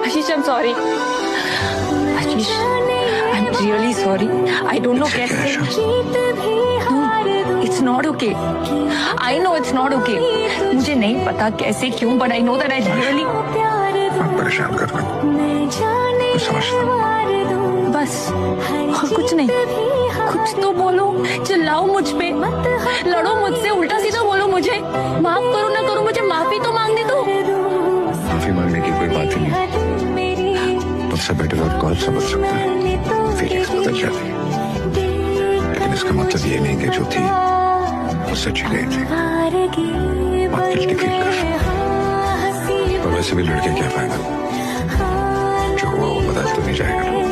Ashish, I'm sorry. Ashish, I'm really sorry. I don't know कैसे. No, it's not okay. I know it's not okay. मुझे नहीं पता कैसे क्यों, but I know that I really. आप परेशान कर रहे हो, मैं समझता हूँ। बस और कुछ नहीं. कुछ तो बोलो, चिल्लाओ मुझ पे, लड़ो मुझसे, उल्टा सीधा बोलो मुझे. माफ करो ना करो, मुझे माफी तो मांगने दो. माफी मांगने की कोई बात ही नहीं, मुझसे बेटर और कौन समझ सकता है, फीलिंग्स बदल जाती है, लेकिन इसका मतलब ये नहीं कि जो थी वो सच्ची नहीं थी. बहुत गिल्टी फील कर रहा हूं, और वैसे भी लड़के क्या फायदा, जो हुआ वो बदल तो नहीं जाएगा.